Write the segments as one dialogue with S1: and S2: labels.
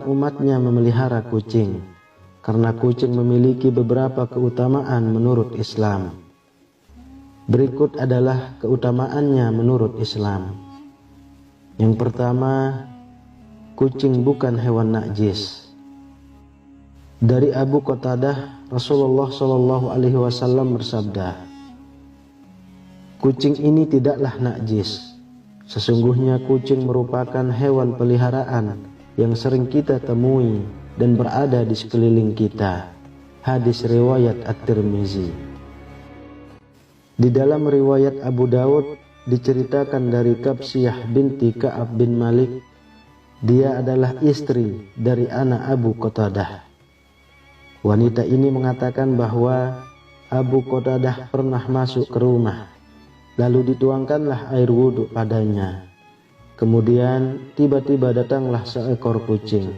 S1: umatnya memelihara kucing, karena kucing memiliki beberapa keutamaan menurut Islam. Berikut adalah keutamaannya menurut Islam. Yang pertama, kucing bukan hewan najis. Dari Abu Qatadah, Rasulullah SAW bersabda, "Kucing ini tidaklah najis. Sesungguhnya kucing merupakan hewan peliharaan yang sering kita temui dan berada di sekeliling kita." Hadis riwayat At-Tirmizi. Di dalam riwayat Abu Daud diceritakan dari Kabsiyah binti Ka'ab bin Malik, dia adalah istri dari anak Abu Qatadah. Wanita ini mengatakan bahwa Abu Qatadah pernah masuk ke rumah, lalu dituangkanlah air wudhu padanya. Kemudian tiba-tiba datanglah seekor kucing.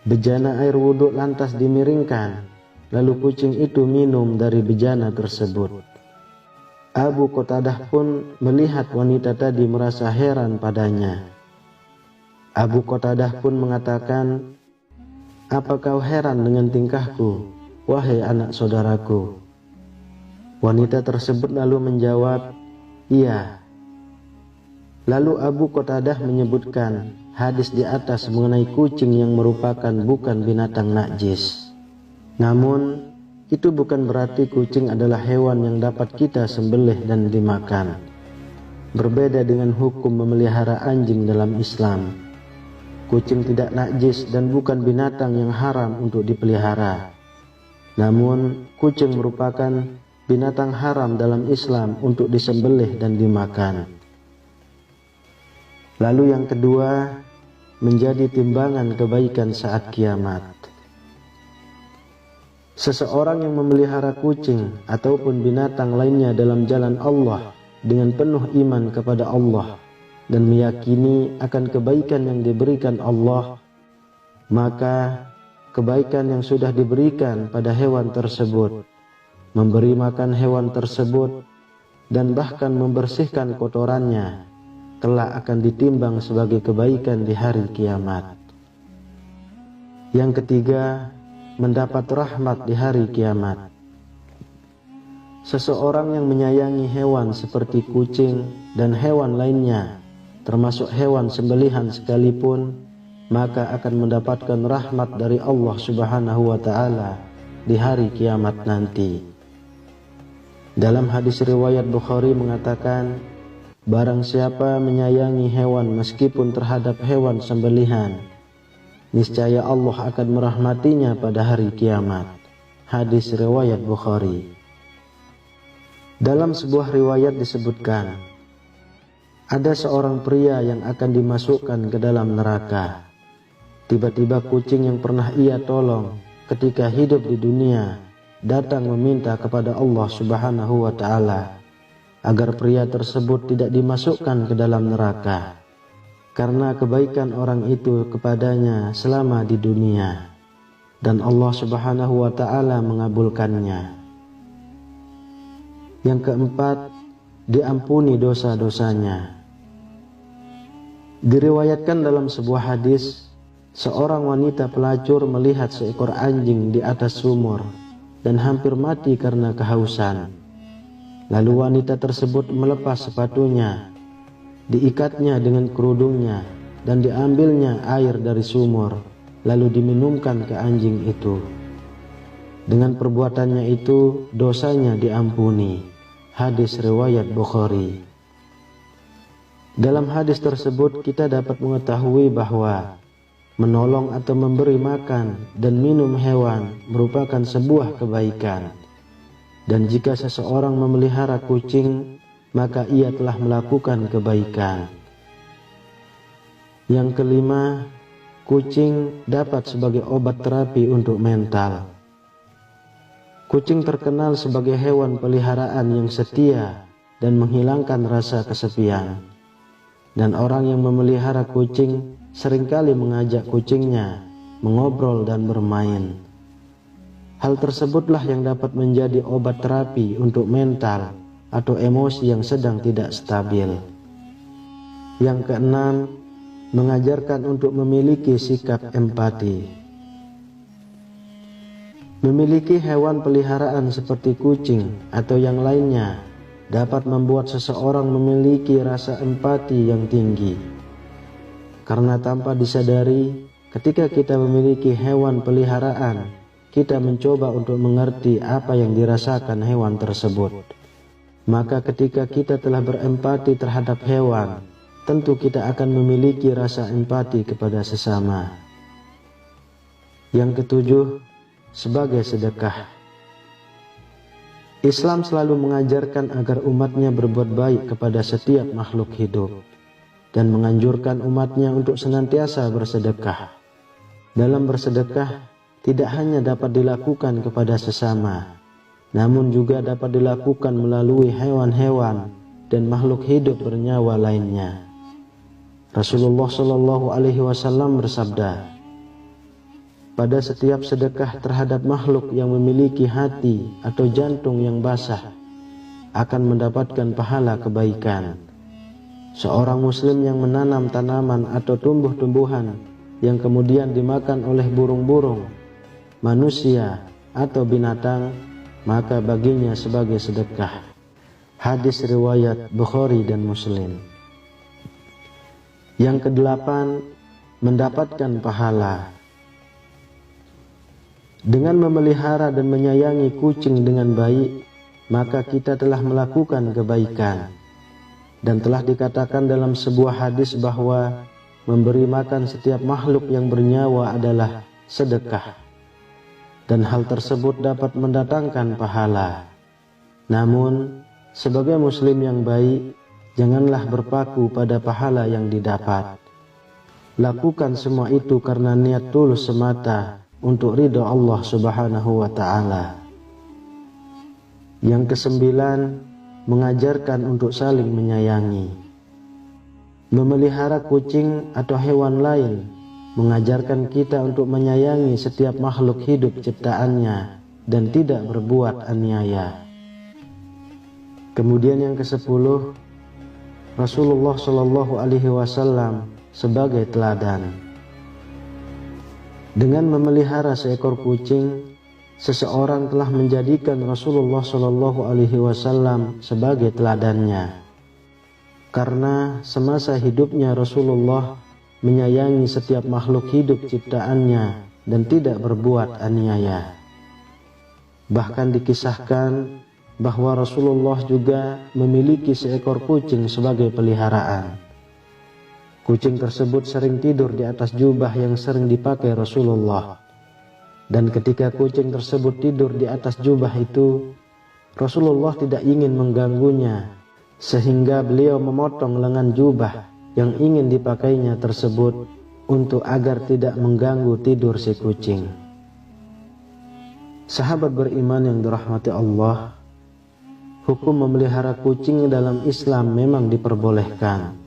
S1: Bejana air wudhu lantas dimiringkan, lalu kucing itu minum dari bejana tersebut. Abu Qatadah pun melihat wanita tadi merasa heran padanya. Abu Qatadah pun mengatakan, "Apa kau heran dengan tingkahku, wahai anak saudaraku?" Wanita tersebut lalu menjawab, "Iya." Lalu Abu Qatadah menyebutkan hadis di atas mengenai kucing yang merupakan bukan binatang najis. Namun, itu bukan berarti kucing adalah hewan yang dapat kita sembelih dan dimakan. Berbeda dengan hukum memelihara anjing dalam Islam. Kucing tidak najis dan bukan binatang yang haram untuk dipelihara. Namun, kucing merupakan binatang haram dalam Islam untuk disembelih dan dimakan. Lalu yang kedua, menjadi timbangan kebaikan saat kiamat. Seseorang yang memelihara kucing ataupun binatang lainnya dalam jalan Allah dengan penuh iman kepada Allah dan meyakini akan kebaikan yang diberikan Allah, maka kebaikan yang sudah diberikan pada hewan tersebut, memberi makan hewan tersebut, dan bahkan membersihkan kotorannya, kelak akan ditimbang sebagai kebaikan di hari kiamat. Yang ketiga, mendapat rahmat di hari kiamat. Seseorang yang menyayangi hewan seperti kucing dan hewan lainnya, termasuk hewan sembelihan sekalipun, maka akan mendapatkan rahmat dari Allah Subhanahu wa Ta'ala di hari kiamat nanti. Dalam hadis riwayat Bukhari mengatakan, barang siapa menyayangi hewan meskipun terhadap hewan sembelihan, niscaya Allah akan merahmatinya pada hari kiamat. Hadis riwayat Bukhari. Dalam sebuah riwayat disebutkan, ada seorang pria yang akan dimasukkan ke dalam neraka. Tiba-tiba kucing yang pernah ia tolong ketika hidup di dunia datang meminta kepada Allah Subhanahu wa Ta'ala agar pria tersebut tidak dimasukkan ke dalam neraka karena kebaikan orang itu kepadanya selama di dunia, dan Allah Subhanahu wa Ta'ala mengabulkannya. Yang keempat, diampuni dosa-dosanya. Diriwayatkan dalam sebuah hadis, seorang wanita pelacur melihat seekor anjing di atas sumur dan hampir mati karena kehausan. Lalu wanita tersebut melepas sepatunya, diikatnya dengan kerudungnya, dan diambilnya air dari sumur, lalu diminumkan ke anjing itu. Dengan perbuatannya itu, dosanya diampuni. Hadis riwayat Bukhari. Dalam hadis tersebut kita dapat mengetahui bahwa menolong atau memberi makan dan minum hewan merupakan sebuah kebaikan. Dan jika seseorang memelihara kucing, maka ia telah melakukan kebaikan. Yang kelima, kucing dapat sebagai obat terapi untuk mental. Kucing terkenal sebagai hewan peliharaan yang setia dan menghilangkan rasa kesepian. Dan orang yang memelihara kucing seringkali mengajak kucingnya mengobrol dan bermain. Hal tersebutlah yang dapat menjadi obat terapi untuk mental atau emosi yang sedang tidak stabil. Yang keenam, mengajarkan untuk memiliki sikap empati. Memiliki hewan peliharaan seperti kucing atau yang lainnya dapat membuat seseorang memiliki rasa empati yang tinggi. Karena tanpa disadari, ketika kita memiliki hewan peliharaan, kita mencoba untuk mengerti apa yang dirasakan hewan tersebut. Maka ketika kita telah berempati terhadap hewan, tentu kita akan memiliki rasa empati kepada sesama. Yang ketujuh, sebagai sedekah. Islam selalu mengajarkan agar umatnya berbuat baik kepada setiap makhluk hidup dan menganjurkan umatnya untuk senantiasa bersedekah. Dalam bersedekah tidak hanya dapat dilakukan kepada sesama, namun juga dapat dilakukan melalui hewan-hewan dan makhluk hidup bernyawa lainnya. Rasulullah Shallallahu Alaihi Wasallam bersabda, pada setiap sedekah terhadap makhluk yang memiliki hati atau jantung yang basah akan mendapatkan pahala kebaikan. Seorang muslim yang menanam tanaman atau tumbuh-tumbuhan yang kemudian dimakan oleh burung-burung, manusia atau binatang, maka baginya sebagai sedekah. Hadis riwayat Bukhari dan Muslim. Yang kedelapan, mendapatkan pahala. Dengan memelihara dan menyayangi kucing dengan baik, maka kita telah melakukan kebaikan. Dan telah dikatakan dalam sebuah hadis bahwa memberi makan setiap makhluk yang bernyawa adalah sedekah. Dan hal tersebut dapat mendatangkan pahala. Namun, sebagai muslim yang baik, janganlah berpaku pada pahala yang didapat. Lakukan semua itu karena niat tulus semata untuk ridha Allah Subhanahu wa Ta'ala. Yang kesembilan, mengajarkan untuk saling menyayangi. Memelihara kucing atau hewan lain mengajarkan kita untuk menyayangi setiap makhluk hidup ciptaannya dan tidak berbuat aniaya. Kemudian yang kesepuluh, Rasulullah Shallallahu Alaihi Wasallam sebagai teladan. Dengan memelihara seekor kucing, seseorang telah menjadikan Rasulullah Shallallahu Alaihi Wasallam sebagai teladannya. Karena semasa hidupnya Rasulullah menyayangi setiap makhluk hidup ciptaannya dan tidak berbuat aniaya. Bahkan dikisahkan bahwa Rasulullah juga memiliki seekor kucing sebagai peliharaan. Kucing tersebut sering tidur di atas jubah yang sering dipakai Rasulullah. Dan ketika kucing tersebut tidur di atas jubah itu, Rasulullah tidak ingin mengganggunya, sehingga beliau memotong lengan jubah yang ingin dipakainya tersebut untuk agar tidak mengganggu tidur si kucing. Sahabat beriman yang dirahmati Allah, hukum memelihara kucing dalam Islam memang diperbolehkan.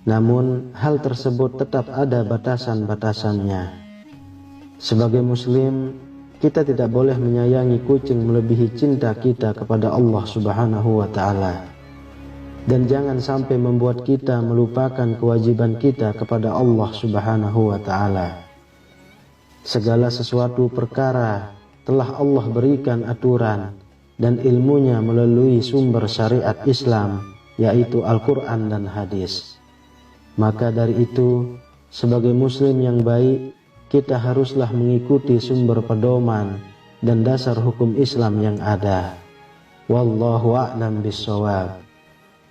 S1: Namun hal tersebut tetap ada batasan-batasannya. Sebagai muslim, kita tidak boleh menyayangi kucing melebihi cinta kita kepada Allah Subhanahu wa Ta'ala. Dan jangan sampai membuat kita melupakan kewajiban kita kepada Allah Subhanahu wa Ta'ala. Segala sesuatu perkara telah Allah berikan aturan dan ilmunya melalui sumber syariat Islam, yaitu Al-Quran dan hadis. Maka dari itu, sebagai muslim yang baik, kita haruslah mengikuti sumber pedoman dan dasar hukum Islam yang ada. Wallahu a'lam bishawab.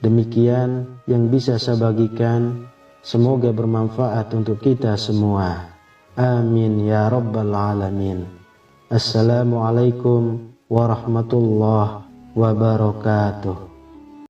S1: Demikian yang bisa saya bagikan, semoga bermanfaat untuk kita semua. Amin ya rabbal alamin. Assalamualaikum warahmatullahi wabarakatuh.